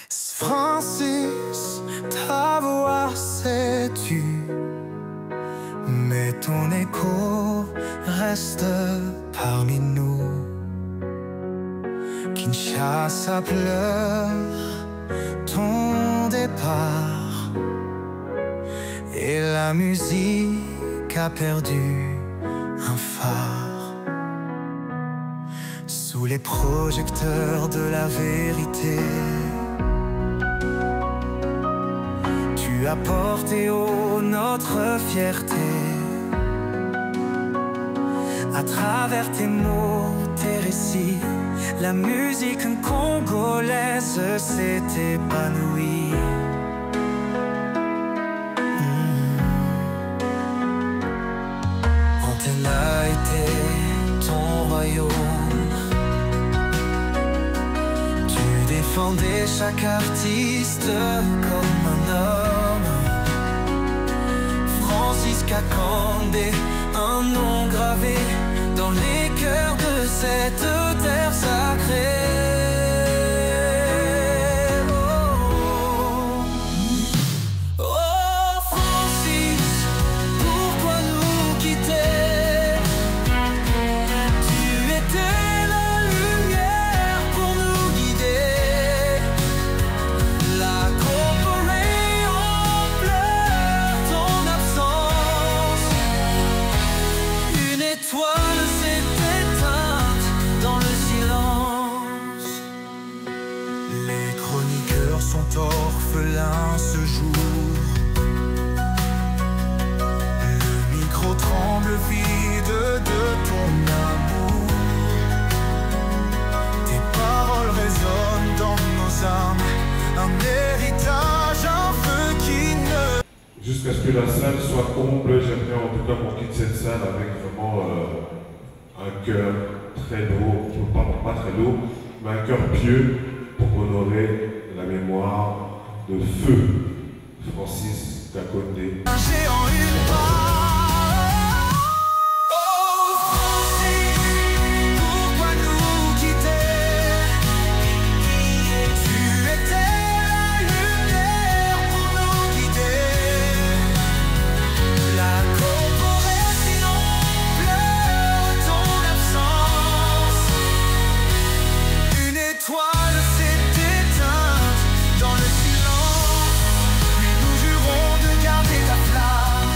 Francis, ta voix c'est tu, mais ton écho reste parmi nous. Kinshasa pleure ton départ, et la musique a perdu un phare. Sous les projecteurs de la vérité, tu as porté haut notre fierté. À travers tes mots, tes récits, la musique congolaise s'est épanouie. Antenne a été ton royaume. Tu défendais chaque artiste comme un homme. Francis Kakandé, un nom gravé dans les cœurs de cette terre sacrée. Oh Francis, pourquoi nous quitter? Tu étais la lumière pour nous guider. La corporation pleure ton absence. Une étoile s'est éteinte dans le silence. Les chroniqueurs sont orphelins ce jour. Le micro tremble vide de ton amour. Tes paroles résonnent dans nos âmes. Un héritage, un feu qui ne... Jusqu'à ce que la salle soit comble, j'aimerais en tout cas qu'on quitte cette salle avec vraiment un cœur très lourd, pas très lourd, mais un cœur pieux pour honorer la mémoire de feu Francis Kakondé. Un géant, une part. Oh Francis, pourquoi nous quitter? Tu étais la lumière pour nous guider. La corporation pleure ton absence. Une étoile s'est éteinte dans le silence. Mais nous jurons de garder ta flamme,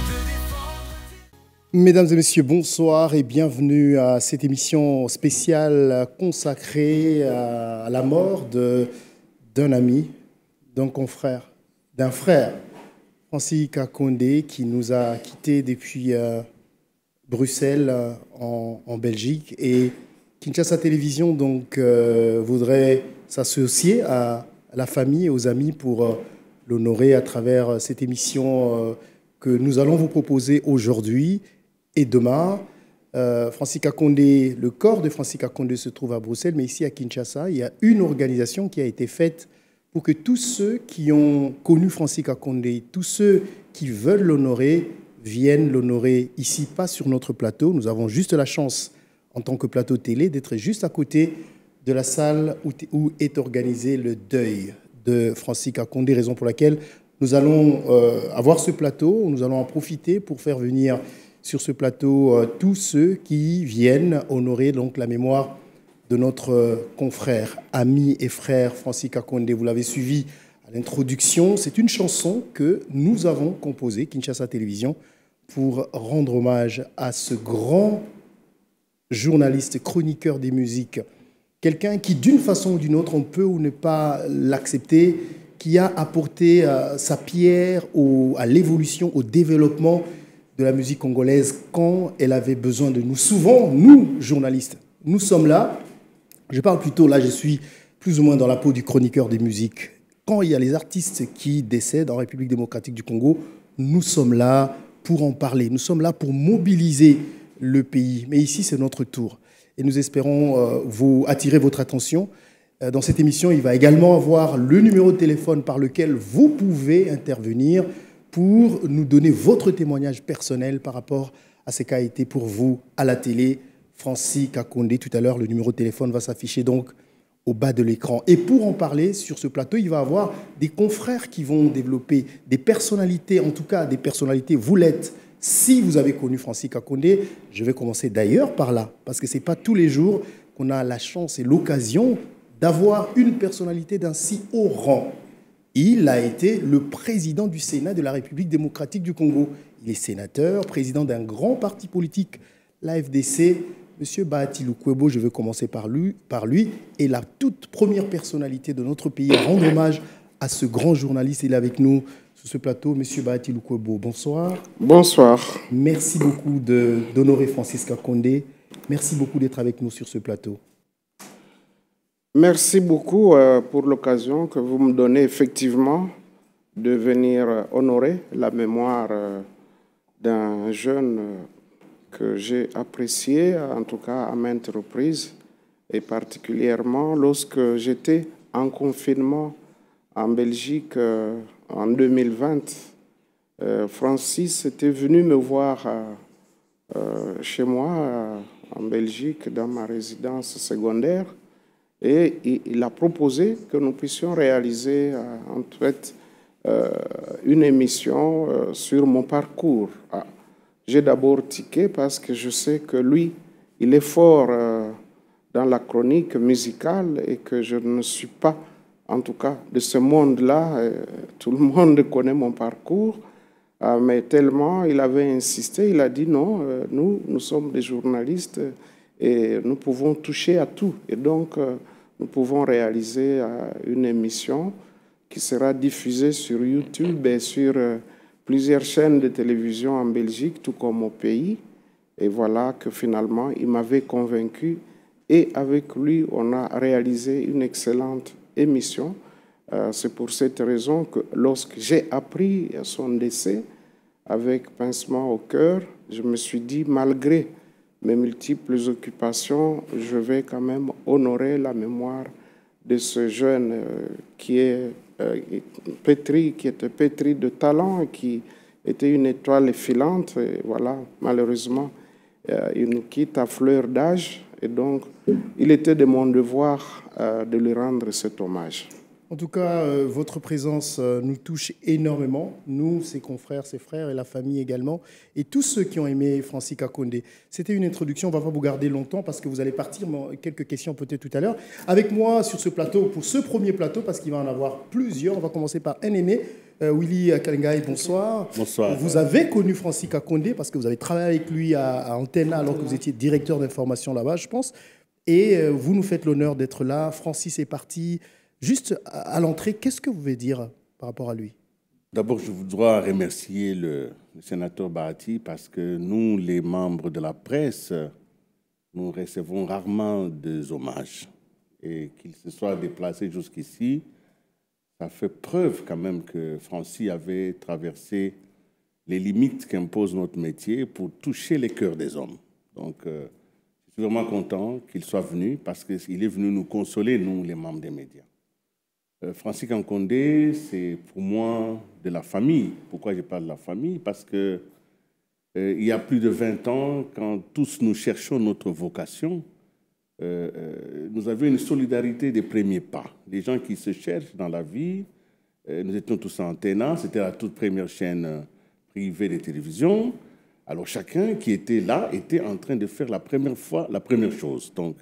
de défendre tes... Mesdames et messieurs, bonsoir et bienvenue à cette émission spéciale consacrée à la mort d'un ami, d'un confrère, d'un frère, Francis Kakondé, qui nous a quittés depuis Bruxelles en Belgique. Et Kinshasa Télévision donc, voudrait s'associer à la famille et aux amis pour l'honorer à travers cette émission que nous allons vous proposer aujourd'hui et demain. Francis Kakondé, le corps de Francis Kakondé se trouve à Bruxelles, mais ici à Kinshasa, il y a une organisation qui a été faite pour que tous ceux qui ont connu Francis Kakondé, tous ceux qui veulent l'honorer, viennent l'honorer ici, pas sur notre plateau. Nous avons juste la chance, en tant que plateau télé, d'être juste à côté de la salle où est organisé le deuil de Francis Kakondé, raison pour laquelle nous allons avoir ce plateau, nous allons en profiter pour faire venir sur ce plateau tous ceux qui viennent honorer donc la mémoire de notre confrère, ami et frère Francis Kakondé. Vous l'avez suivi à l'introduction, c'est une chanson que nous avons composée, Kinshasa Télévision, pour rendre hommage à ce grand journaliste, chroniqueur des musiques, quelqu'un qui, d'une façon ou d'une autre, on peut ou ne pas l'accepter, qui a apporté sa pierre à l'évolution, au développement de la musique congolaise quand elle avait besoin de nous. Souvent, nous, journalistes, nous sommes là, je parle plutôt, là je suis plus ou moins dans la peau du chroniqueur des musiques. Quand il y a les artistes qui décèdent en République démocratique du Congo, nous sommes là pour en parler, nous sommes là pour mobiliser le pays. Mais ici, c'est notre tour. Et nous espérons vous attirer votre attention. Dans cette émission, il va également avoir le numéro de téléphone par lequel vous pouvez intervenir pour nous donner votre témoignage personnel par rapport à ce qu'a été pour vous à la télé Francis Kakondé. Tout à l'heure, le numéro de téléphone va s'afficher donc au bas de l'écran. Et pour en parler sur ce plateau, il va y avoir des confrères qui vont développer des personnalités, en tout cas des personnalités, vous l'êtes. Si vous avez connu Francis Kakonde, je vais commencer d'ailleurs par là, parce que ce n'est pas tous les jours qu'on a la chance et l'occasion d'avoir une personnalité d'un si haut rang. Il a été le président du Sénat de la République démocratique du Congo. Il est sénateur, président d'un grand parti politique, l'AFDC. Monsieur Bahati Lukwebo, je vais commencer par lui, est la toute première personnalité de notre pays à rendre hommage à ce grand journaliste. Il est avec nous sur ce plateau. Monsieur Bahati Lukwebo, bonsoir. Bonsoir. Merci beaucoup d'honorer Francis Kakonde. Merci beaucoup d'être avec nous sur ce plateau. Merci beaucoup pour l'occasion que vous me donnez effectivement de venir honorer la mémoire d'un jeune que j'ai apprécié, en tout cas à maintes reprises, et particulièrement lorsque j'étais en confinement en Belgique en 2020. Francis était venu me voir chez moi en Belgique, dans ma résidence secondaire, et il a proposé que nous puissions réaliser en fait une émission sur mon parcours. J'ai d'abord tiqué parce que je sais que lui, il est fort dans la chronique musicale et que je ne suis pas, en tout cas, de ce monde-là. Tout le monde connaît mon parcours, mais tellement il avait insisté, il a dit non, nous sommes des journalistes et nous pouvons toucher à tout. Et donc, nous pouvons réaliser une émission qui sera diffusée sur YouTube et sur plusieurs chaînes de télévision en Belgique, tout comme au pays. Et voilà que finalement, il m'avait convaincu. Et avec lui, on a réalisé une excellente émission. C'est pour cette raison que lorsque j'ai appris son décès, avec pincement au cœur, je me suis dit, malgré mes multiples occupations, je vais quand même honorer la mémoire de ce jeune qui était pétri de talent, qui était une étoile filante. Et voilà, malheureusement, il nous quitte à fleur d'âge. Et donc, il était de mon devoir de lui rendre cet hommage. En tout cas, votre présence nous touche énormément, nous, ses confrères, ses frères et la famille également, et tous ceux qui ont aimé Francis Kakonde. C'était une introduction, on ne va pas vous garder longtemps parce que vous allez partir, mais quelques questions peut-être tout à l'heure. Avec moi sur ce plateau, pour ce premier plateau, parce qu'il va en avoir plusieurs, on va commencer par un aîné, Willy Kalengai, bonsoir. Bonsoir. Vous avez connu Francis Kakonde parce que vous avez travaillé avec lui à Antena alors que vous étiez directeur d'information là-bas, je pense, et vous nous faites l'honneur d'être là. Francis est parti. Juste à l'entrée, qu'est-ce que vous voulez dire par rapport à lui? D'abord, je voudrais remercier le sénateur Bahati parce que nous, les membres de la presse, nous recevons rarement des hommages. Et qu'il se soit déplacé jusqu'ici, ça fait preuve quand même que Francis avait traversé les limites qu'impose notre métier pour toucher les cœurs des hommes. Donc, je suis vraiment content qu'il soit venu parce qu'il est venu nous consoler, nous, les membres des médias. Francis Kakonde, c'est pour moi de la famille. Pourquoi je parle de la famille? Parce que il y a plus de 20 ans, quand tous nous cherchons notre vocation, nous avions une solidarité des premiers pas. Les gens qui se cherchent dans la vie, nous étions tous en Antena, c'était la toute première chaîne privée de télévision. Alors chacun qui était là était en train de faire la première chose. Donc,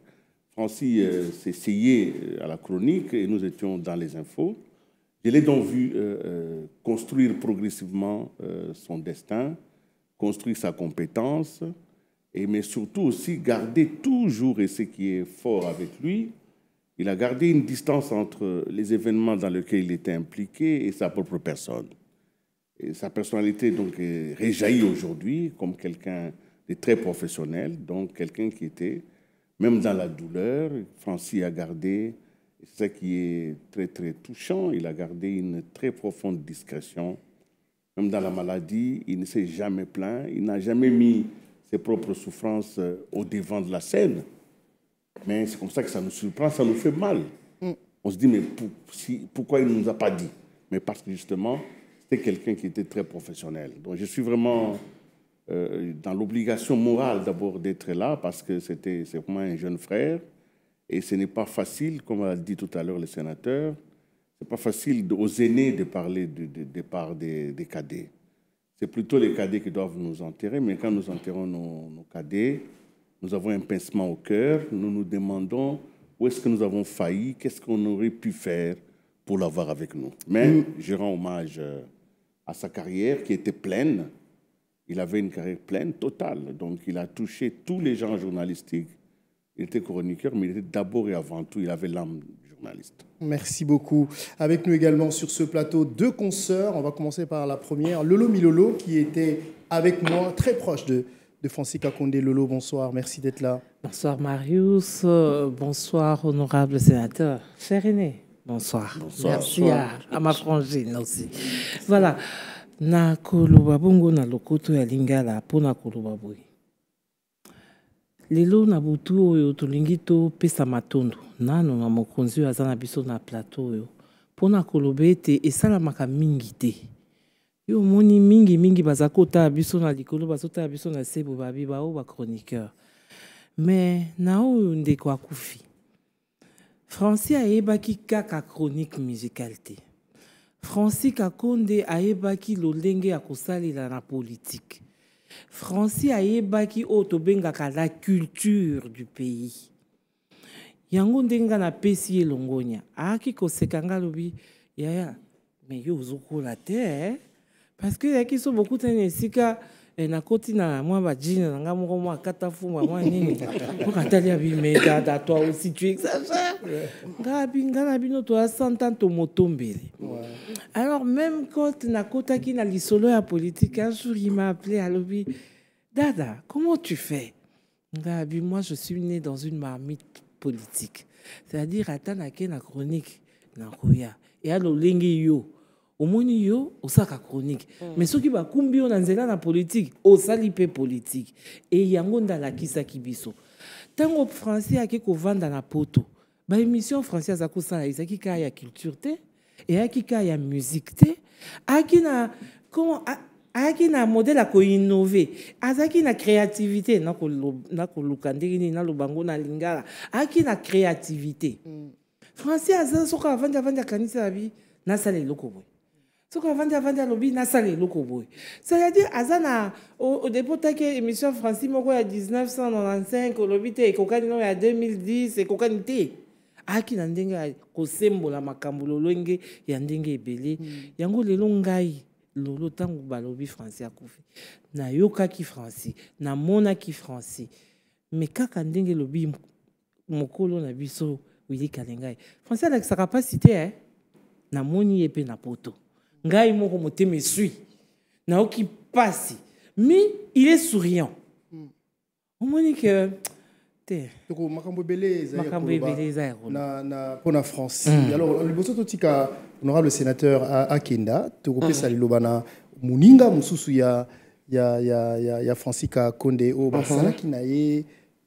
Francis s'essayait à la chronique et nous étions dans les infos. Je l'ai donc vu construire progressivement son destin, construire sa compétence, mais surtout aussi garder toujours, et ce qui est fort avec lui, il a gardé une distance entre les événements dans lesquels il était impliqué et sa propre personne. Et sa personnalité donc réjaillit aujourd'hui comme quelqu'un de très professionnel, donc quelqu'un qui était... Même dans la douleur, Francis a gardé, c'est ça qui est très, très touchant, il a gardé une très profonde discrétion. Même dans la maladie, il ne s'est jamais plaint, il n'a jamais mis ses propres souffrances au devant de la scène. Mais c'est comme ça que ça nous surprend, ça nous fait mal. On se dit, mais pourquoi il ne nous a pas dit? Mais parce que justement, c'était quelqu'un qui était très professionnel. Donc je suis vraiment... dans l'obligation morale d'abord d'être là parce que c'est vraiment un jeune frère Et ce n'est pas facile, comme a dit tout à l'heure le sénateur, ce n'est pas facile aux aînés de parler du départ des cadets. C'est plutôt les cadets qui doivent nous enterrer, mais quand nous enterrons nos cadets, nous avons un pincement au cœur, nous nous demandons où est-ce que nous avons failli, qu'est-ce qu'on aurait pu faire pour l'avoir avec nous. Mais je rends hommage à sa carrière qui était pleine. Il avait une carrière pleine, totale. Donc il a touché tous les genres journalistiques. Il était chroniqueur, mais il était d'abord et avant tout, il avait l'âme journaliste. Merci beaucoup. Avec nous également sur ce plateau, 2 consoeurs. On va commencer par la première, Lolo Milolo, qui était avec moi, très proche de Francis Kakonde. Lolo, bonsoir, merci d'être là. Bonsoir Marius, bonsoir honorable sénateur. Cher Aîné, bonsoir. Bonsoir. Merci à ma frangine aussi. Voilà, na koloba bongo na lokoto ya lingala pona koloba boy. Lelo na butu oyo tolingi topesa matondo nano na mokonzi oyo aza na biso na plateau oyo pona koloba ete esalamaka mingi te. Yo moni mingi baza kotala biso na likolo bazotala biso na sebo babi bao ba chroniqueur. Mais na oyo ndeko akufi. Francis ayebaki kaka chronique musicale te. Francis Kakonde ayebaki lolenge ya kosalela na politique. Francis ayebaki oyo tobengaka la culture du pays. Yango ndenga na pesi ye longonya. Aki kosekanga lobi yaya mais yo ozokola te parce que yaki so beaucoup tene sika na koti na moi ba jina nga moko moi kata fuma moi nini pour atali abi mais toi aussi tu exagères nga bino to a 100 ans to motombele. Alors même quand na kota ki na lisolo ya politique un jour il m'a appelé à l'obi Dada comment tu fais nga bi moi je suis né dans une marmite politique, c'est-à-dire atana ke na chronique na koya et alo lengi yo omoni yo osaka chronique mais soki bakumbi yo na nzela na politique osali pe politique et yango ndalakisa kibiso tango français ake kovanda na poto ba émission française akosala izaki ka ya culture te et aki ka ya musique te aki na comment aki na modèle à innover azaki na créativité na koluka ndenge na lobango na lingala aki na créativité français aza soka avanda kanisa abi na sale lokobo soka avanda lobi na sale lokobo c'est-à-dire azana au dépôt take émission français moko ya 1995 lobi te ekokani no ya 2010 ekokani te aki na ndenge ko sembola makambo lolenge ya ndenge ebele yango lelo ngai lolo tango balobi français akufi na yokaki français na monaki français mais kaka ndenge lobi mokolo na biso Willy Kalengai français la capacité na moni epe na poto ngai moko motema suis na oki pasi mais il est souriant on moni que toko makambo beleza na pona France. Alors le boso totika honorable sénateur Akenda toko pesa liloba na muninga mususu ya Francis Kakonde o basala kinaye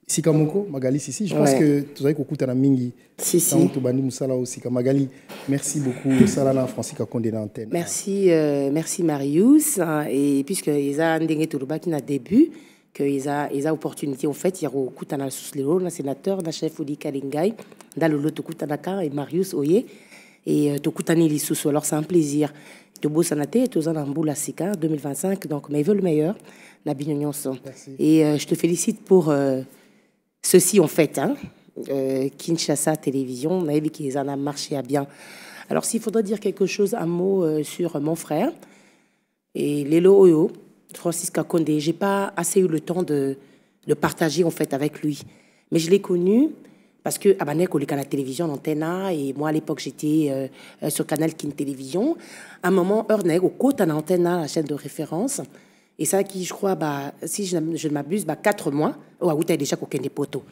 sikamoko Magali Sissi. Je pense que tu avez kokuta na mingi Sissi to bandi musala aussi ka Magali. Merci beaucoup Salana Francis Kakonde na antenne. Merci merci Marius et puisque ils a ndenge to lobaki na début que ils a opportunité en fait il y a kutana suslero na sénateur na chef Willy Kalengai dans le lot kutanaka et Marius Oye et to kutani lisusu. Alors c'est un plaisir de bossanate to zana mbula sika 2025 donc mais veut le meilleur na bignonso et je te félicite pour ceci en fait Kinshasa Télévision on a vu qu'ils en a marché à bien. Alors s'il faudrait dire quelque chose un mot sur mon frère et Lelo Oyo Francis Kakonde, j'ai pas assez eu le temps de partager en fait avec lui. Mais je l'ai connu parce que Abanek à la télévision Antena et moi à l'époque j'étais sur Canal Kin Télévision. À un moment Erneg au côté à Antena, la chaîne de référence. Et ça qui je crois si je ne m'abuse 4 mois où tu as déjà coquin des poteaux.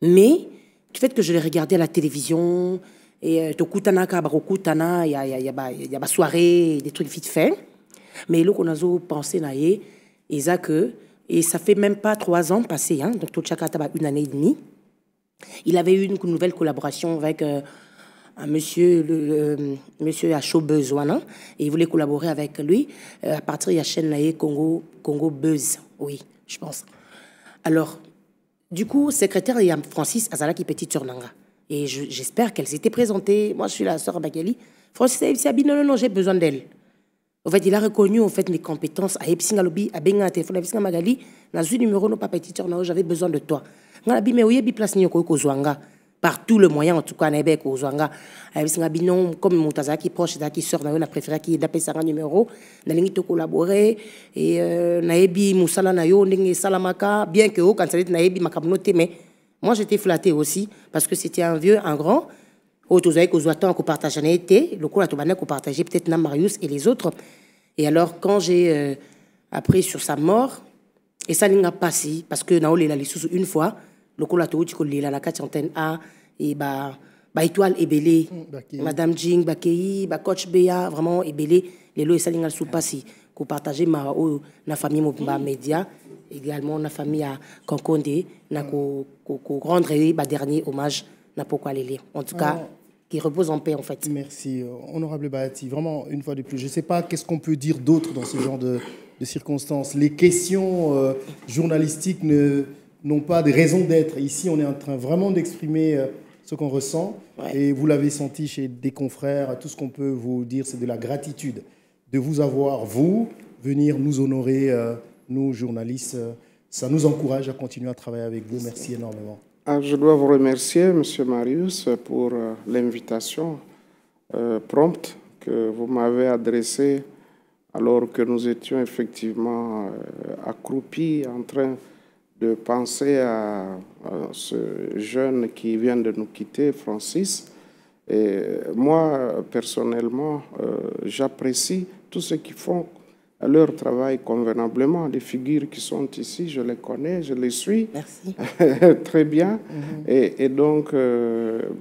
Mais du fait que je l'ai regardé à la télévision et Tokutanaka Barokutana, il y a soirée, des trucs vite fait. Mais là, on a pensé et ça fait même pas 3 ans passés, donc tout chaque 1 année et demie. Il avait eu une nouvelle collaboration avec un monsieur à Showbuzz, et il voulait collaborer avec lui à partir de la chaîne Congo Buzz, oui, je pense. Alors, du coup, secrétaire, il y a Francis Azala qui petit Turnanga. Et j'espère qu'elle s'était présentée. Moi, je suis la sœur Bakeli. Francis Sabi, non, non, j'ai besoin d'elle. En fait, il a reconnu en fait mes compétences. À Epsinga Lobby, à Benga, téléphone, à Epsinga Magali, dans ce numéro, non, papa, teacher, j'avais besoin de toi. Mais oui, il y a place par tous les moyens, en tout cas, il y a non, comme Moutaza qui est proche, qui sort, on a préféré qu'il ait un numéro, on a collaboré, et Naebi Moussala Nayo, Salamaka, bien que quand ça Naebi m'a noté, mais moi j'étais flattée aussi, parce que c'était un vieux, un grand, Otozaï qu'on partage en été, le coup, la Tobané qu'on partageait peut-être Namarius et les autres. Et alors, quand j'ai appris sur sa mort, et ça n'a pas passé, parce que Naoli l'a sous une fois, le coup, la Tobané, la 4 antenne A, et étoile ébélé, Madame Jing, Bakei, coach Béa, vraiment ébélé, les lois et ça n'a pas passé, qu'on partageait ma famille Mobimba Média, également la famille à Kankonde, n'a qu'au rendre dernier hommage. En tout cas, qui repose en paix, en fait. Merci, honorable Bahati. Vraiment, une fois de plus, je ne sais pas qu'est-ce qu'on peut dire d'autre dans ce genre de circonstances. Les questions journalistiques n'ont pas de raison d'être. Ici, on est en train vraiment d'exprimer ce qu'on ressent. Ouais. Et vous l'avez senti chez des confrères. Tout ce qu'on peut vous dire, c'est de la gratitude de vous avoir, vous, venir nous honorer, nous, journalistes. Ça nous encourage à continuer à travailler avec vous. Merci énormément. Je dois vous remercier, M. Marius, pour l'invitation prompte que vous m'avez adressée alors que nous étions effectivement accroupis en train de penser à ce jeune qui vient de nous quitter, Francis. Et moi, personnellement, j'apprécie tous ceux qui font leur travail convenablement. Les figures qui sont ici, je les connais, je les suis. Merci. Très bien. Et donc,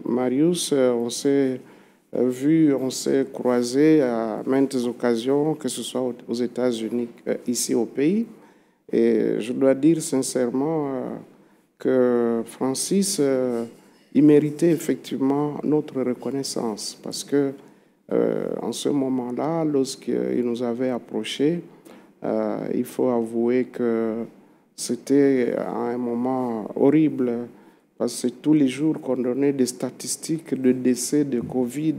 Marius, on s'est vu, on s'est croisés à maintes occasions, que ce soit aux États-Unis, ici au pays. Et je dois dire sincèrement que Francis, il méritait effectivement notre reconnaissance parce que en ce moment-là, lorsqu'il nous avait approchés, il faut avouer que c'était un moment horrible parce que tous les jours qu'on donnait des statistiques de décès de Covid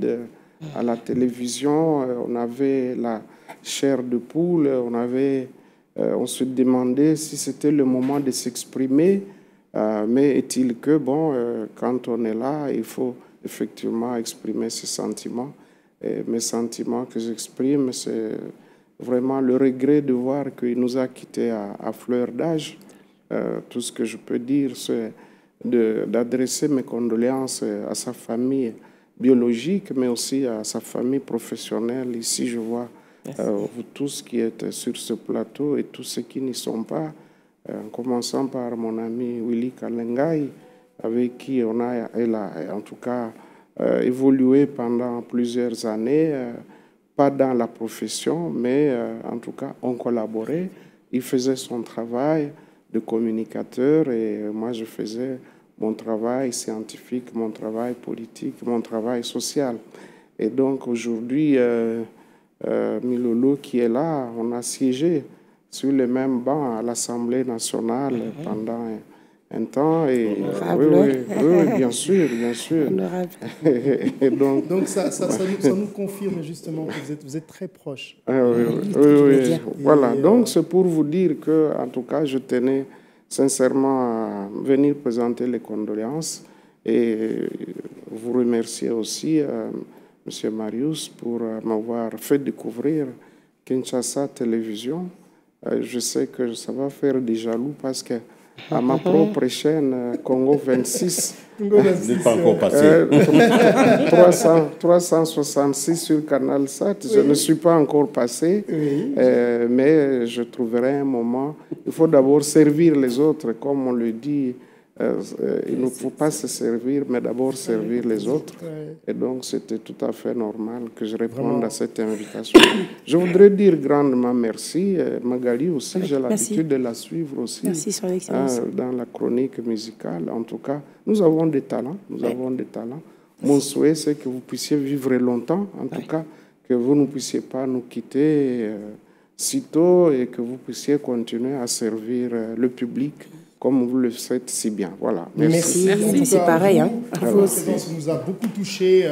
à la télévision, on avait la chair de poule, on se demandait si c'était le moment de s'exprimer, mais est-il que, quand on est là, il faut effectivement exprimer ses sentiments. Et mes sentiments que j'exprime, c'est vraiment le regret de voir qu'il nous a quittés à fleur d'âge. Tout ce que je peux dire, c'est d'adresser mes condoléances à sa famille biologique, mais aussi à sa famille professionnelle. Ici, je vois vous tous qui êtes sur ce plateau et tous ceux qui n'y sont pas, en commençant par mon ami Willy Kalengai, avec qui elle a en tout cas évolué pendant plusieurs années, pas dans la profession, mais en tout cas, on collaborait. Il faisait son travail de communicateur et moi, je faisais mon travail scientifique, mon travail politique, mon travail social. Et donc, aujourd'hui, Milolo qui est là, on a siégé sur le même banc à l'Assemblée nationale pendant un temps. Et, oui, bien sûr, bien sûr. Et donc ça nous confirme justement que vous êtes très proches. Oui. Voilà, donc c'est pour vous dire que, en tout cas, je tenais sincèrement à venir présenter les condoléances et vous remercier aussi, M. Marius, pour m'avoir fait découvrir Kinshasa Télévision. Je sais que ça va faire des jaloux parce que à ma propre chaîne, Congo 26, n'est pas encore passé. 366 sur Canal 7, je ne suis pas encore passé, mais je trouverai un moment. Il faut d'abord servir les autres, comme on le dit. Il ne faut pas se servir, mais d'abord servir les autres. Et donc, c'était tout à fait normal que je réponde à cette invitation. Je voudrais dire grandement merci. Magali aussi, j'ai l'habitude de la suivre aussi. Merci, Son Excellence. Dans la chronique musicale, en tout cas, nous avons des talents. Nous avons des talents. Mon souhait, c'est que vous puissiez vivre longtemps, en tout cas, que vous ne puissiez pas nous quitter sitôt et que vous puissiez continuer à servir le public comme vous le faites si bien. Voilà. Merci. C'est pareil. Hein. Votre présence nous a beaucoup touchés.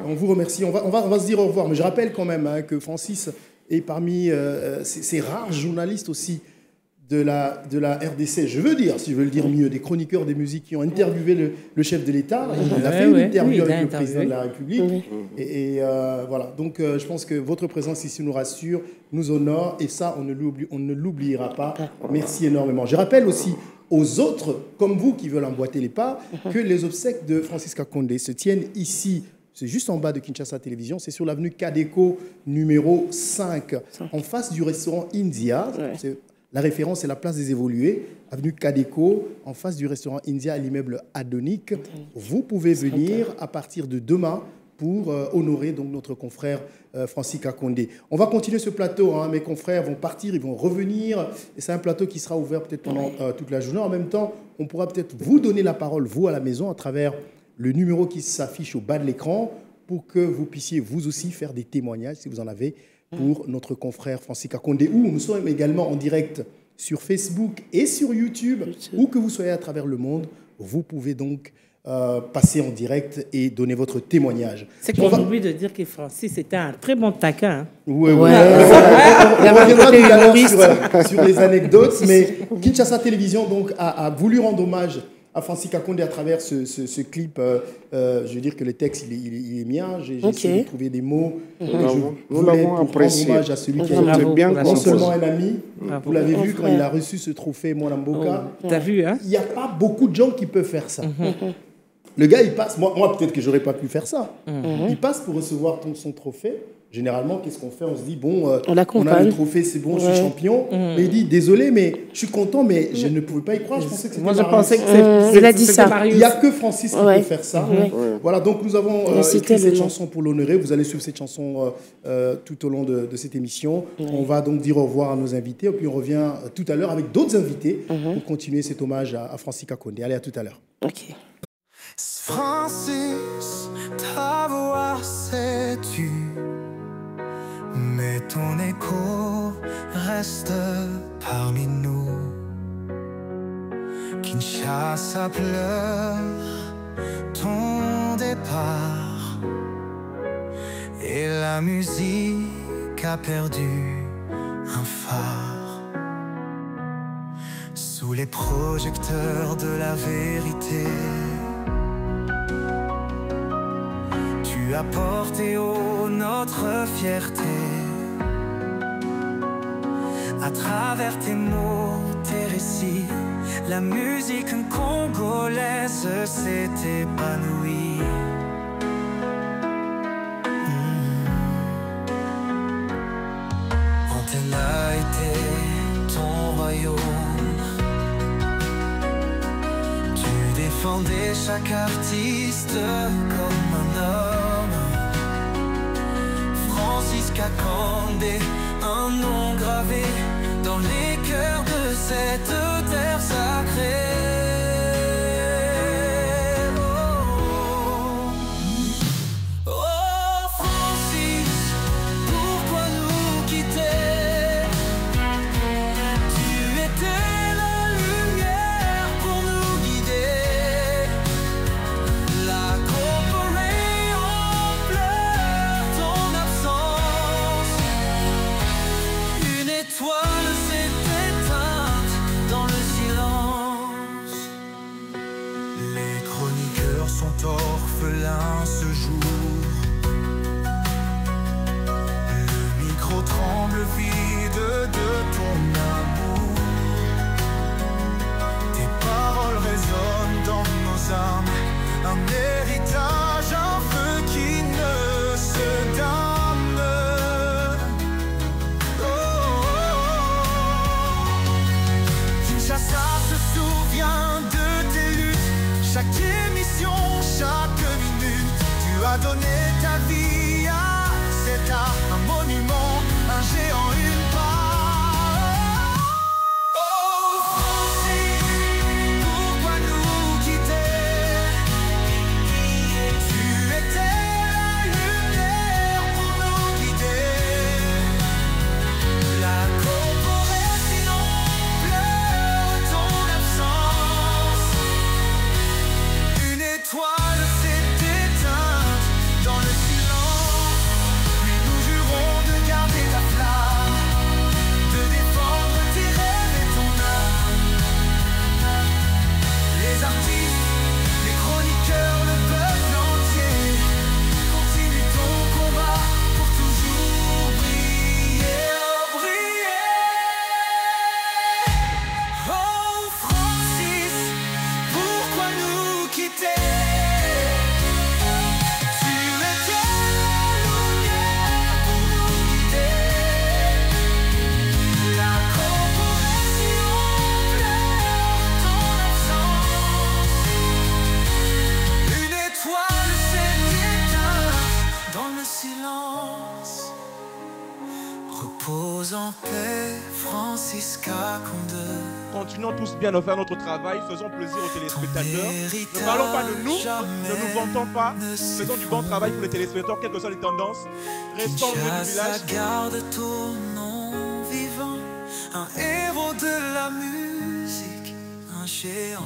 On vous remercie. On va se dire au revoir. Mais je rappelle quand même que Francis est parmi ces rares journalistes aussi de la RDC. Je veux dire, si je veux le dire mieux, des chroniqueurs des musiques qui ont interviewé le chef de l'État. Il a fait une interview avec le président de la République. Et voilà. Donc, je pense que votre présence ici nous rassure, nous honore. Et ça, on ne l'oubliera pas. Merci énormément. Je rappelle aussi aux autres, comme vous, qui veulent emboîter les pas, que les obsèques de Francis Kakonde se tiennent ici. C'est juste en bas de Kinshasa Télévision. C'est sur l'avenue Kadeko, numéro 5, en face du restaurant India. La référence, c'est la place des Évolués, avenue Kadeko, en face du restaurant India à l'immeuble Adonic. Vous pouvez venir à partir de demain pour honorer donc notre confrère Francis Kakonde. On va continuer ce plateau. Mes confrères vont partir, ils vont revenir. Et c'est un plateau qui sera ouvert peut-être pendant toute la journée. En même temps, on pourra peut-être vous donner la parole, vous, à la maison, à travers le numéro qui s'affiche au bas de l'écran, pour que vous puissiez vous aussi faire des témoignages, si vous en avez, pour notre confrère Francis Kakonde, où nous sommes également en direct sur Facebook et sur YouTube, où que vous soyez à travers le monde, vous pouvez donc passer en direct et donner votre témoignage. C'est qu'on oublie de dire que Francis était un très bon taquin. Oui. On reviendra tout à l'heure sur les anecdotes, mais Kinshasa Télévision donc, a voulu rendre hommage à Francis Kakonde à travers ce clip. Je veux dire que le texte, il est mien. J'ai essayé de trouver des mots. Nous l'avons apprécié. Rendre hommage à celui qui a été non seulement un ami, vous l'avez vu quand il a reçu ce trophée Mwanamboka. T'as vu, hein? Il n'y a pas beaucoup de gens qui peuvent faire ça. Le gars, il passe. Moi peut-être que je n'aurais pas pu faire ça. Il passe pour recevoir son trophée. Généralement, qu'est-ce qu'on fait? On se dit, bon, on a le trophée, c'est bon, je suis champion. Mais il dit, désolé, mais je suis content, mais je ne pouvais pas y croire. Je pensais que c'était Moi, je pensais que il a dit ça. Il n'y a que Francis qui peut faire ça. Voilà, donc nous avons écrit cette chanson pour l'honorer. Vous allez suivre cette chanson tout au long de cette émission. On va donc dire au revoir à nos invités. Et puis on revient tout à l'heure avec d'autres invités pour continuer cet hommage à Francis Kakonde. Allez, à tout à l'heure. Ok. Francis, ta voix s'est tue, mais ton écho reste parmi nous. Kinshasa pleure ton départ, et la musique a perdu un phare. Sous les projecteurs de la vérité, tu as porté haut notre fierté. À travers tes mots, tes récits, la musique congolaise s'est épanouie. Antenne a été ton royaume. Tu défendais chaque artiste comme un homme. Francis Kakonde, un nom gravé dans les cœurs de cette terre sacrée. Oh Francis, pourquoi nous quitter? Tu étais la lumière pour nous guider. La corporée en pleure ton absence. Une étoile s'est éteinte dans le silence. silence. Repose en paix, Francisca Conde. Continuons tous bien à faire notre travail, faisons plaisir aux téléspectateurs. Ne parlons pas de nous, ne nous vantons pas, faisons du bon travail pour les téléspectateurs, quelles que soient les tendances. Restons vieux du village. Garde ton nom vivant, un héros de la musique, un géant.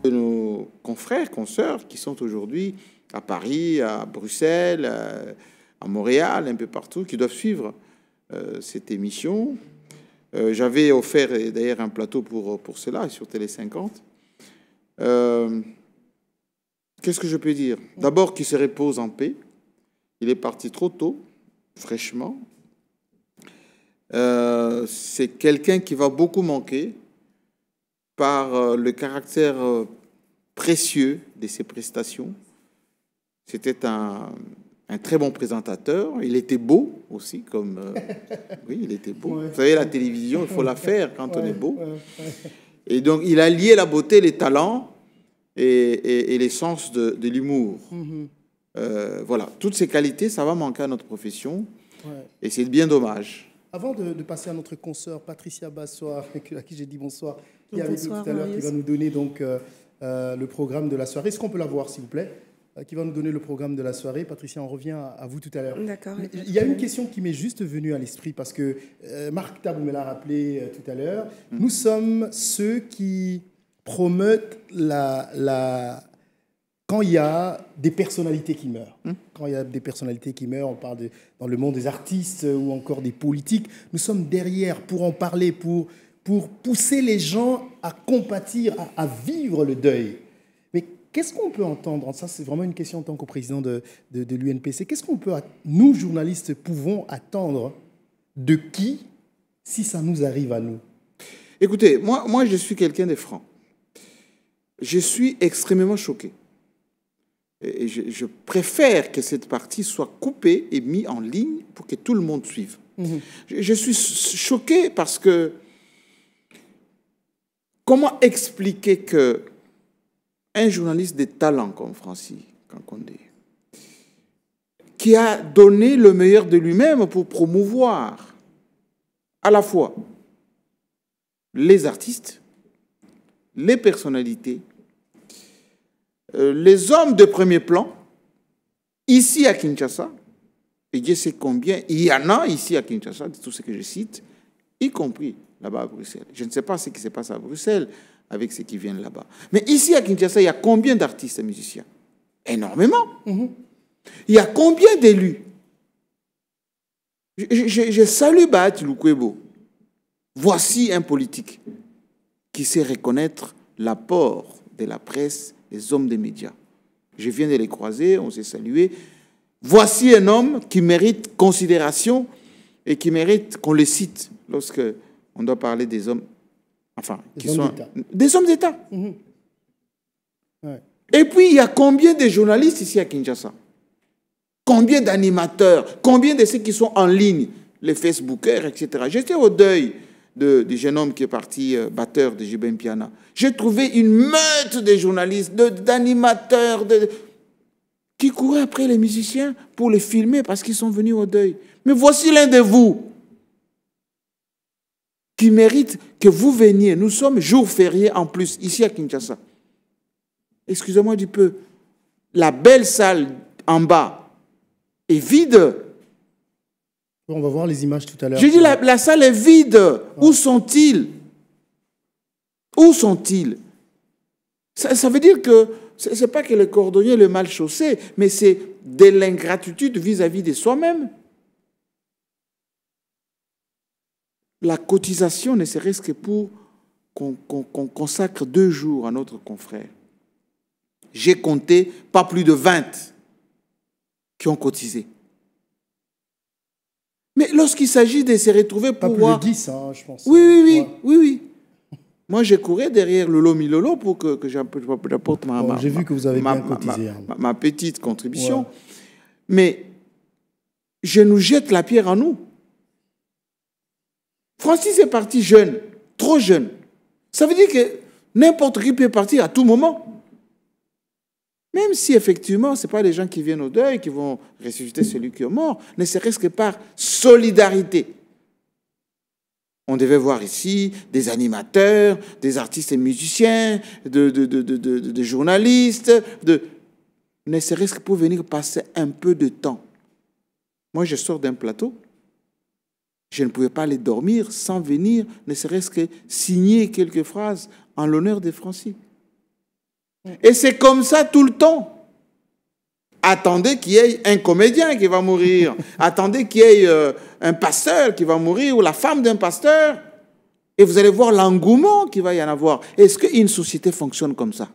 Nos confrères, consoeurs qui sont aujourd'hui à Paris, à Bruxelles, à Montréal, un peu partout, qui doivent suivre cette émission. J'avais offert d'ailleurs un plateau pour cela sur Télé 50. Qu'est-ce que je peux dire? D'abord qu'il se repose en paix. Il est parti trop tôt, fraîchement. C'est quelqu'un qui va beaucoup manquer par le caractère précieux de ses prestations. C'était un très bon présentateur. Il était beau aussi, comme... oui, il était beau. Ouais. Vous savez, la télévision, il faut la faire quand on est beau. Et donc, il a lié la beauté, les talents et l'essence de l'humour. Voilà, toutes ces qualités, ça va manquer à notre profession. Et c'est bien dommage. Avant de passer à notre consoeur Patricia Bassoir, à qui j'ai dit bonsoir, qui est avec nous Bonsoir, tout à l'heure, qui Marius. va nous donner donc, le programme de la soirée. Est-ce qu'on peut la voir, s'il vous plaît? Qui va nous donner le programme de la soirée. Patricia, on revient à vous tout à l'heure. D'accord. Il y a une question qui m'est juste venue à l'esprit parce que Marc Tabou me l'a rappelé tout à l'heure. Nous sommes ceux qui promettent quand il y a des personnalités qui meurent. Quand il y a des personnalités qui meurent, on parle dans le monde des artistes ou encore des politiques. Nous sommes derrière pour en parler, pour pousser les gens à compatir, à vivre le deuil. Mais qu'est-ce qu'on peut entendre? Ça, c'est vraiment une question en tant que président de l'UNPC. Qu'est-ce qu'on peut, nous, journalistes, pouvons attendre de qui si ça nous arrive à nous? Écoutez, moi je suis quelqu'un de franc. Je suis extrêmement choqué. Et je préfère que cette partie soit coupée et mise en ligne pour que tout le monde suive. Je suis choqué parce que comment expliquer que un journaliste de talent comme Francis Condé, qui a donné le meilleur de lui-même pour promouvoir à la fois les artistes, les personnalités, les hommes de premier plan, ici à Kinshasa, et Dieu sait combien, il y en a ici à Kinshasa, de tout ce que je cite, y compris là-bas à Bruxelles. Je ne sais pas ce qui se passe à Bruxelles avec ceux qui viennent là-bas. Mais ici à Kinshasa, il y a combien d'artistes et musiciens? Énormément. Il y a combien d'élus? Je salue Bahati Lukwebo. Voici un politique qui sait reconnaître l'apport de la presse, des hommes des médias. Je viens de les croiser, on s'est salué. Voici un homme qui mérite considération et qui mérite qu'on le cite lorsque on doit parler des hommes, enfin, qui sont des hommes d'État. Ouais. Et puis, il y a combien de journalistes ici à Kinshasa? Combien d'animateurs? Combien de ceux qui sont en ligne? Les Facebookers, etc. J'étais au deuil du jeune homme qui est parti batteur de Jibem Piana. J'ai trouvé une meute de journalistes, d'animateurs, qui couraient après les musiciens pour les filmer parce qu'ils sont venus au deuil. Mais voici l'un de vous qui mérite que vous veniez. Nous sommes jour férié en plus, ici à Kinshasa. Excusez-moi du peu. La belle salle en bas est vide. On va voir les images tout à l'heure. J'ai dit, la salle est vide. Où sont-ils? Où sont-ils? Ça veut dire que ce n'est pas que le cordonnier est le mal chaussé, mais c'est de l'ingratitude vis-à-vis de soi-même. La cotisation, ne serait-ce que pour qu'on consacre 2 jours à notre confrère. J'ai compté pas plus de 20 qui ont cotisé. Mais lorsqu'il s'agit de se retrouver pour pas voir... plus de 10, hein, je pense. Oui. Moi, j'ai couru derrière Lolo Milolo pour que j'apporte j'ai vu que vous avez bien cotisé. ma petite contribution. Ouais. Mais je nous jette la pierre à nous. Francis est parti jeune, trop jeune. Ça veut dire que n'importe qui peut partir à tout moment. Même si effectivement, ce n'est pas les gens qui viennent au deuil qui vont ressusciter celui qui est mort, ne serait-ce que par solidarité. On devait voir ici des animateurs, des artistes et musiciens, des journalistes, ne serait-ce que pour venir passer un peu de temps. Moi, je sors d'un plateau. Je ne pouvais pas aller dormir sans venir, ne serait-ce que signer quelques phrases en l'honneur de Francis. Et c'est comme ça tout le temps. Attendez qu'il y ait un comédien qui va mourir. Attendez qu'il y ait un pasteur qui va mourir ou la femme d'un pasteur. Et vous allez voir l'engouement qu'il va y en avoir. Est-ce qu'une société fonctionne comme ça?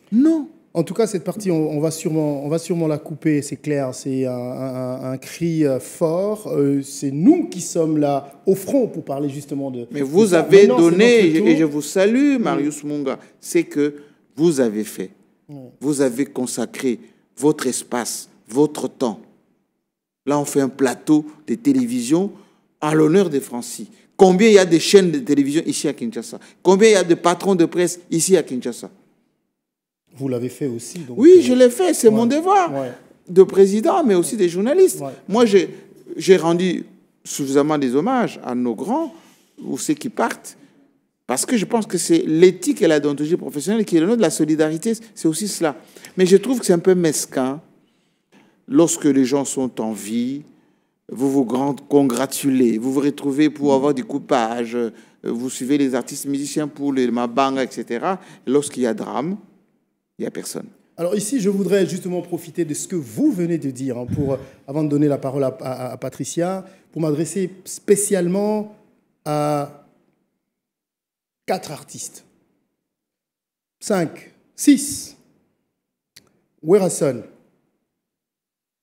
Non. En tout cas, cette partie, on va sûrement la couper, c'est clair. C'est un cri fort. C'est nous qui sommes là au front pour parler justement de... Mais vous avez donné, et je vous salue, Marius Munga, c'est que vous avez fait. Vous avez consacré votre espace, votre temps. Là, on fait un plateau de télévision à l'honneur de Francis. Combien il y a de chaînes de télévision ici à Kinshasa? Combien il y a de patrons de presse ici à Kinshasa? Vous l'avez fait aussi. Donc, oui, je l'ai fait, c'est mon devoir de président, mais aussi des journalistes. Moi, j'ai rendu suffisamment des hommages à nos grands ou ceux qui partent, parce que je pense que c'est l'éthique et la déontologie professionnelle qui est le nom de la solidarité, c'est aussi cela. Mais je trouve que c'est un peu mesquin lorsque les gens sont en vie, vous vous congratulez, vous vous retrouvez pour avoir du coupage, vous suivez les artistes musiciens pour les mabanga, etc. Lorsqu'il y a drame, il n'y a personne. Alors ici, je voudrais justement profiter de ce que vous venez de dire, avant de donner la parole à Patricia, pour m'adresser spécialement à 4 artistes. 5, 6. Werason,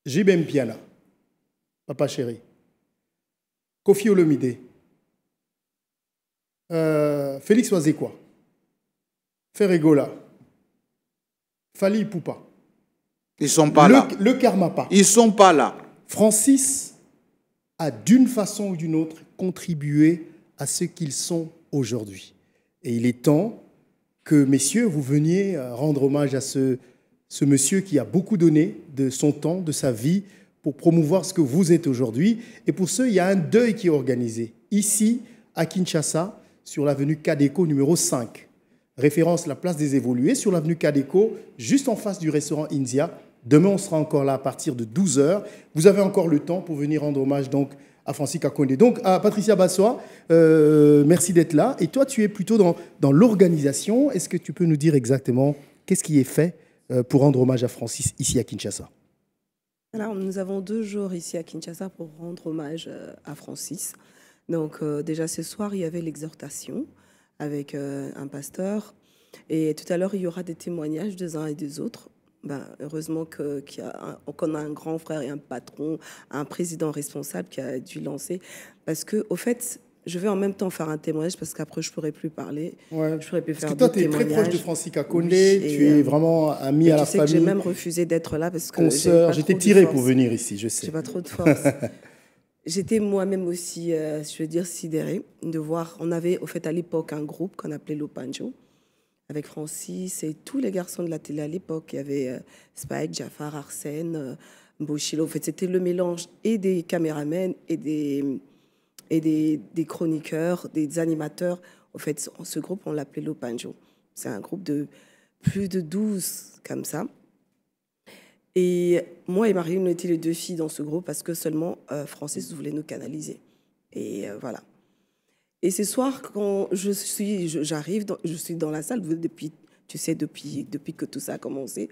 Jibem Piana, Papa Chéri, Kofi Olomide, Félix Wazekwa, Ferregola, Fali Poupa. Ils ne sont pas là. Le Karmapa. Ils ne sont pas là. Francis a d'une façon ou d'une autre contribué à ce qu'ils sont aujourd'hui. Et il est temps que, messieurs, vous veniez rendre hommage à ce monsieur qui a beaucoup donné de son temps, de sa vie, pour promouvoir ce que vous êtes aujourd'hui. Et pour ce, il y a un deuil qui est organisé, ici, à Kinshasa, sur l'avenue Kadeko, numéro 5. Référence la place des Évolués, sur l'avenue Kadeko, juste en face du restaurant India. Demain, on sera encore là à partir de 12h. Vous avez encore le temps pour venir rendre hommage donc, à Francis Kakonde. Donc, à Patricia Bassois, merci d'être là. Et toi, tu es plutôt dans l'organisation. Est-ce que tu peux nous dire exactement qu'est-ce qui est fait pour rendre hommage à Francis ici à Kinshasa? Alors, nous avons 2 jours ici à Kinshasa pour rendre hommage à Francis. Donc, déjà ce soir, il y avait l'exhortation avec un pasteur. Et tout à l'heure, il y aura des témoignages des uns et des autres. Heureusement qu'on a un grand frère et un patron, un président responsable qui a dû lancer. Parce que, au fait, je vais en même temps faire un témoignage parce qu'après, je ne pourrai plus parler. Ouais. Je pourrais plus parce faire que toi, tu es témoignages. très proche de Francis Kakonde. Tu es vraiment ami à la famille. Que j'ai même refusé d'être là parce que j'étais tiré pour venir ici, je sais. J'ai pas trop de force. J'étais moi-même aussi, je veux dire, sidérée de voir. On avait, au fait, à l'époque, un groupe qu'on appelait Lopanjo, avec Francis et tous les garçons de la télé à l'époque. Il y avait Spike, Jafar, Arsène, Mboshilo. En fait, c'était le mélange et des caméramens et des chroniqueurs, des animateurs. En fait, ce groupe, on l'appelait Lopanjo. C'est un groupe de plus de 12 comme ça. Et moi et Marie, on était les 2 filles dans ce groupe parce que seulement Francis voulait nous canaliser. Et voilà. Et ce soir, quand je suis dans la salle depuis que tout ça a commencé,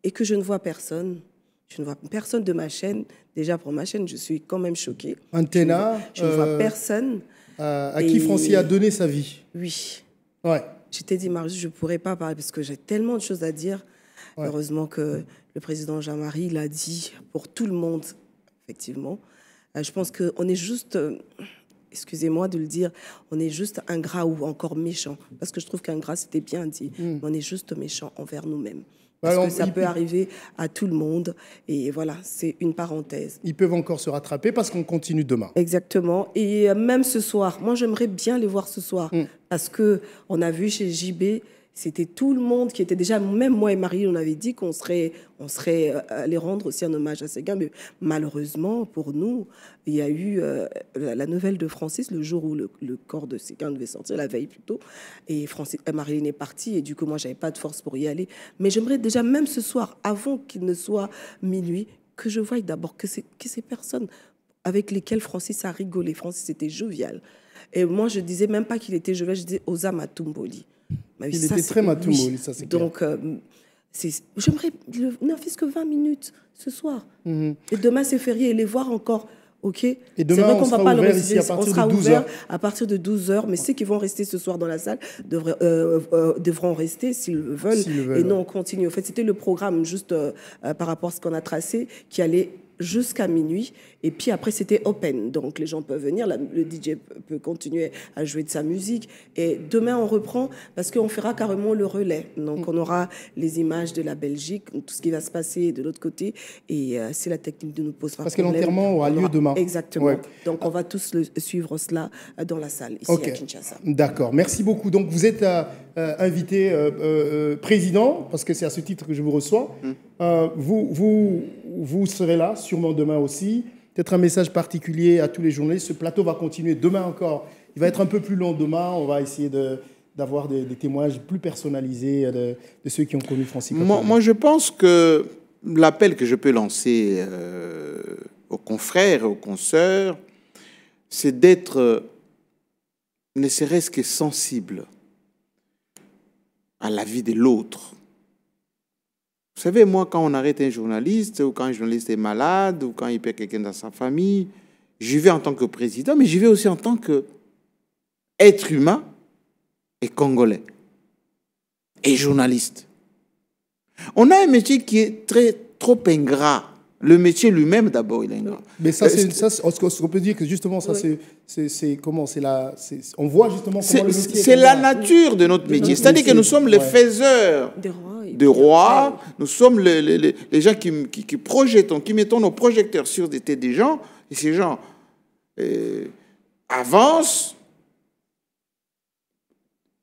et que je ne vois personne. Je ne vois personne de ma chaîne. Déjà, pour ma chaîne, je suis quand même choquée. Antenna. Je ne vois personne. À qui Francis a donné sa vie. Oui. Ouais. Je t'ai dit, Marius, je ne pourrais pas parler parce que j'ai tellement de choses à dire. Ouais. Heureusement que le président Jean-Marie l'a dit pour tout le monde, effectivement. Je pense qu'on est juste, excusez-moi de le dire, on est juste ingrat ou encore méchant. Parce que je trouve qu'ingrat, c'était bien dit. On est juste méchant envers nous-mêmes. Parce que ça peut arriver à tout le monde. Et voilà, c'est une parenthèse. Ils peuvent encore se rattraper parce qu'on continue demain. Exactement. Et même ce soir, moi, j'aimerais bien les voir ce soir. Parce qu'on a vu chez JB C'était tout le monde qui était déjà, même moi et Marie, on avait dit qu'on serait allé rendre aussi un hommage à Séguin, mais malheureusement pour nous, il y a eu la nouvelle de Francis le jour où le corps de Séguin devait sortir, la veille plutôt, et Marilyn est partie et du coup moi j'avais pas de force pour y aller. Mais j'aimerais déjà même ce soir, avant qu'il ne soit minuit, que je voie d'abord que ces personnes avec lesquelles Francis a rigolé, Francis était jovial. Et moi je disais même pas qu'il était jovial, je disais Oza Matumboli. Il était très Matumboli, ça c'est clair. Donc, j'aimerais ne fût-ce que 20 minutes ce soir. Et demain, c'est férié, et les voir encore, ok. Et demain, on sera ouvert ici à partir de 12h. À partir de 12h, mais ceux qui vont rester ce soir dans la salle devront rester s'ils le veulent. Et nous, on continue. En fait, c'était le programme, juste par rapport à ce qu'on a tracé, qui allait jusqu'à minuit, et puis après c'était open, donc les gens peuvent venir, le DJ peut continuer à jouer de sa musique, et demain on reprend parce qu'on fera carrément le relais, donc on aura les images de la Belgique, tout ce qui va se passer de l'autre côté, et si la technique ne nous pose pas parce que l'enterrement aura lieu demain. Exactement, ouais. Donc on va tous suivre cela dans la salle ici à Kinshasa. D'accord, merci beaucoup. Donc vous êtes invité président, parce que c'est à ce titre que je vous reçois. Vous serez là, sûrement demain aussi. Peut-être un message particulier à tous les journalistes. Ce plateau va continuer demain encore. Il va être un peu plus long demain. On va essayer d'avoir des témoignages plus personnalisés de ceux qui ont connu Francis Kakonde. Moi, je pense que l'appel que je peux lancer aux confrères et aux consoeurs, c'est d'être, ne serait-ce que sensible à la vie de l'autre. Vous savez, moi, quand on arrête un journaliste, ou quand un journaliste est malade, ou quand il perd quelqu'un dans sa famille, j'y vais en tant que président, mais j'y vais aussi en tant qu'être humain et congolais. Et journaliste. On a un métier qui est trop ingrat. Le métier lui-même, d'abord, il est ingrat. Mais ça, on peut dire que justement, ça, c'est comment, on voit justement comment le métier. C'est la nature de notre métier. C'est-à-dire que nous sommes les faiseurs de rois. Nous sommes les gens qui projetons, qui mettons nos projecteurs sur des têtes des gens. Et ces gens avancent.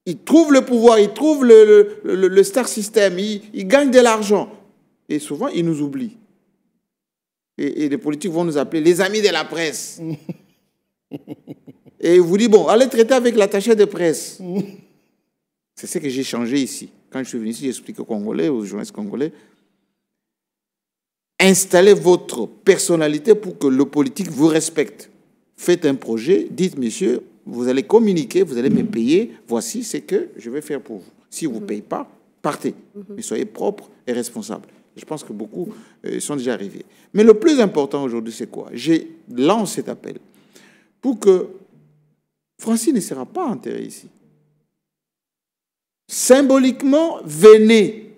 Ils trouvent le pouvoir, ils trouvent le star system, ils gagnent de l'argent. Et souvent, ils nous oublient. Et les politiques vont nous appeler les amis de la presse. Et ils vous disent, bon, allez traiter avec l'attaché de presse. C'est ce que j'ai changé ici. Quand je suis venu ici, j'explique aux Congolais, aux journalistes congolais, installez votre personnalité pour que le politique vous respecte. Faites un projet, dites, monsieur, vous allez communiquer, vous allez me payer, voici ce que je vais faire pour vous. Si vous ne payez pas, partez. Mais soyez propre et responsable. Je pense que beaucoup sont déjà arrivés. Mais le plus important aujourd'hui, c'est quoi? Je lance cet appel pour que Francis ne sera pas enterré ici. Symboliquement, venez.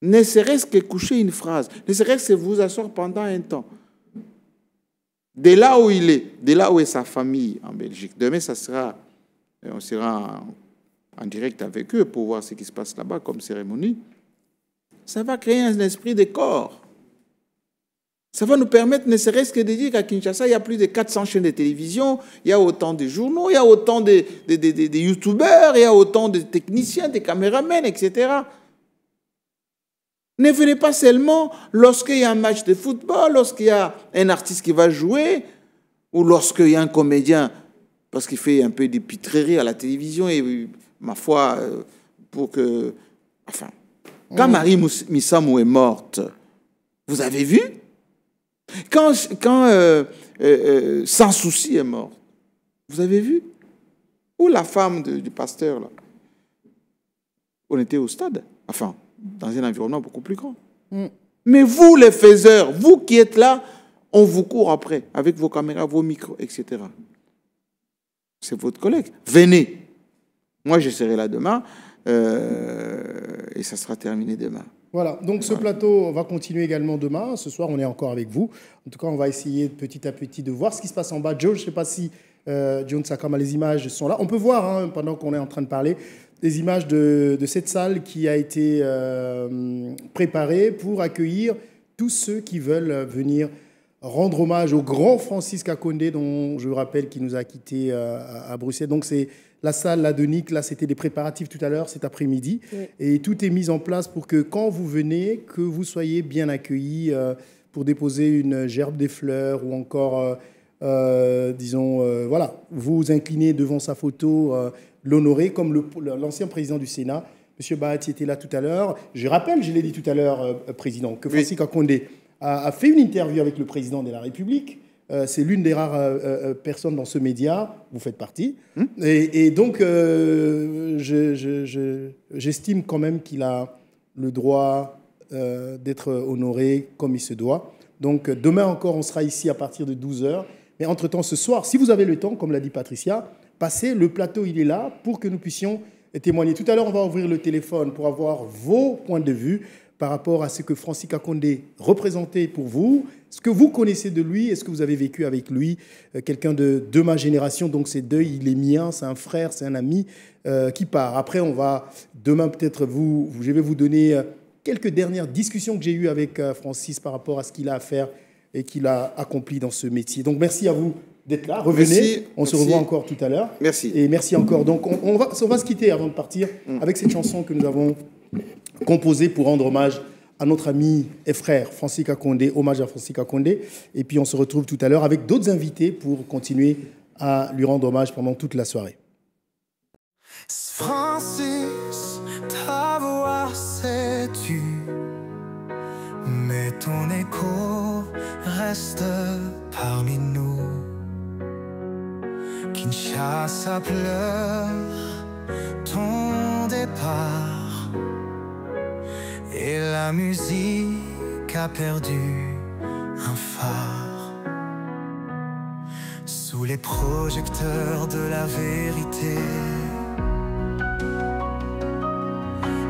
Ne serait-ce que coucher une phrase, ne serait-ce que vous asseoir pendant un temps. De là où il est, de là où est sa famille en Belgique. Demain, on sera en direct avec eux pour voir ce qui se passe là-bas comme cérémonie. Ça va créer un esprit de corps. Ça va nous permettre, ne serait-ce que de dire qu'à Kinshasa, il y a plus de 400 chaînes de télévision, il y a autant de journaux, il y a autant de youtubeurs, il y a autant de techniciens, de caméramens, etc. Ne venez pas seulement lorsqu'il y a un match de football, lorsqu'il y a un artiste qui va jouer, ou lorsqu'il y a un comédien, parce qu'il fait un peu de pitrerie à la télévision, et ma foi, pour que... Enfin... Quand Marie Missamou est morte, vous avez vu? Quand Sans Souci est morte, vous avez vu? Ou la femme du pasteur, là. On était au stade, enfin, dans un environnement beaucoup plus grand. Mais vous, les faiseurs, vous qui êtes là, on vous court après, avec vos caméras, vos micros, etc. C'est votre collègue. Venez. Moi, je serai là demain. Et ça sera terminé demain. Voilà, donc ce plateau va continuer également demain. Ce soir, on est encore avec vous. En tout cas, on va essayer petit à petit de voir ce qui se passe en bas. Joe, je ne sais pas si John Sakama, les images sont là. On peut voir, pendant qu'on est en train de parler, des images de cette salle qui a été préparée pour accueillir tous ceux qui veulent venir rendre hommage au grand Francis Kakonde, dont je vous rappelle qu'il nous a quittés à Bruxelles. Donc c'est la salle, la Donique, là, c'était des préparatifs tout à l'heure, cet après-midi. Oui. Et tout est mis en place pour que quand vous venez, que vous soyez bien accueillis pour déposer une gerbe des fleurs ou encore, disons, voilà, vous inclinez devant sa photo, l'honorer comme l'ancien président du Sénat. M. Bahati était là tout à l'heure. Je rappelle, je l'ai dit tout à l'heure, Président, que Francis Kakonde a fait une interview avec le président de la République. C'est l'une des rares personnes dans ce média, vous faites partie. Et donc, j'estime quand même qu'il a le droit d'être honoré comme il se doit. Donc, demain encore, on sera ici à partir de 12h. Mais entre-temps, ce soir, si vous avez le temps, comme l'a dit Patricia, passez, le plateau, il est là pour que nous puissions témoigner. Tout à l'heure, on va ouvrir le téléphone pour avoir vos points de vue par rapport à ce que Francis Kakonde représentait pour vous, ce que vous connaissez de lui, est-ce que vous avez vécu avec lui, quelqu'un de ma génération, donc c'est deuil, il est mien, c'est un frère, c'est un ami qui part. Après, on va, demain peut-être, je vais vous donner quelques dernières discussions que j'ai eues avec Francis par rapport à ce qu'il a à faire et qu'il a accompli dans ce métier. Donc merci à vous d'être là, revenez, merci, on se revoit encore tout à l'heure. Merci. Et merci encore. Donc on va se quitter avant de partir avec cette chanson que nous avons composée pour rendre hommage à notre ami et frère Francis Kakonde, hommage à Francis Kakonde. Et puis on se retrouve tout à l'heure avec d'autres invités pour continuer à lui rendre hommage pendant toute la soirée. Francis, ta voix s'est tue, mais ton écho reste parmi nous. Kinshasa pleure ton départ et la musique a perdu un phare. Sous les projecteurs de la vérité,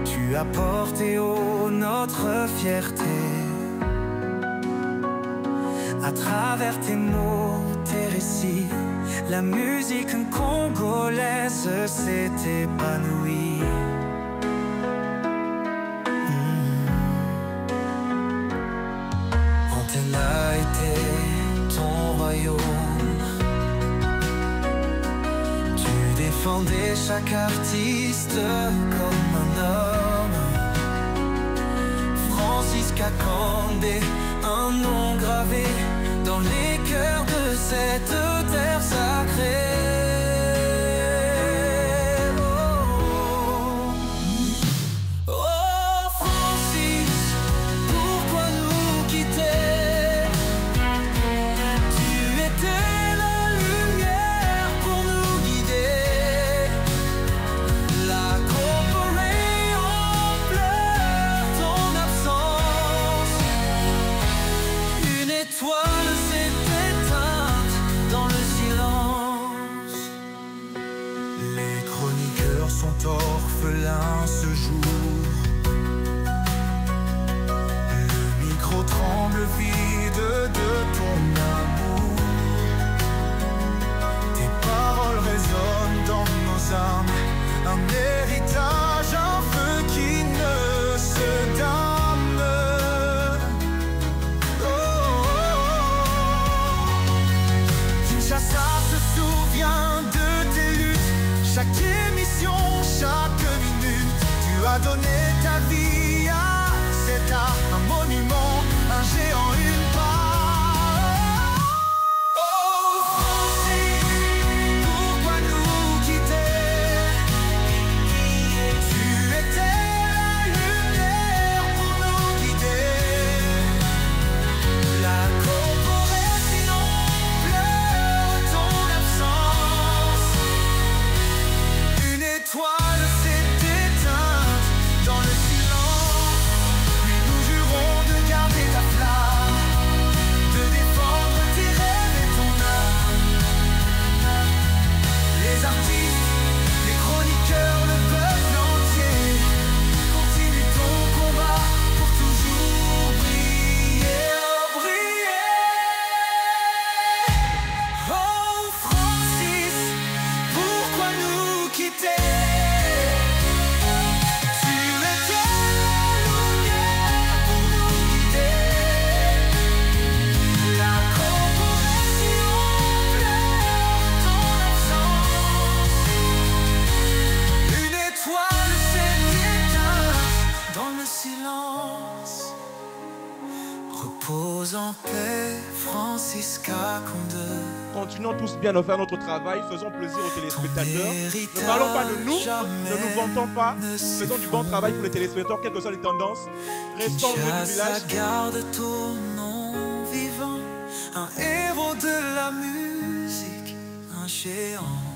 tu as porté haut notre fierté. À travers tes mots, tes récits, la musique congolaise s'est épanouie. Antenne a été ton royaume. Tu défendais chaque artiste comme un homme. Francis Kakonde, un nom gravé dans les cœurs de cette terre sacrée. Oh, oh Francis, pourquoi nous quitter? Tu étais la lumière pour nous guider. La corporée en pleure ton absence. Une étoile s'est éteinte dans le silence. Les chroniqueurs sont orphelins ce jour. Le micro tremble vide de ton amour. Tes paroles résonnent dans nos âmes. Un héritage, un feu qui ne se dame. Kinshasa se souvient de tes luttes. Chaque émission, chaque minute, tu as donné ta vie à cet art. Un monument, un géant, une part. Oh Francis, pourquoi nous quitter? Tu étais la lumière pour nous guider. La corporée sinon pleure ton absence. Une étoile s'est éteinte dans le silence. Mais nous jurons de garder ta flamme. les Francisca Conde. Continuons tous bien à faire notre travail, faisons plaisir aux téléspectateurs. Ne parlons pas de nous, ne nous vantons pas, faisons du bon travail pour les téléspectateurs, quelles que soient les tendances. Restons loin du village. Garde ton nom vivant, un héros de la musique, un géant.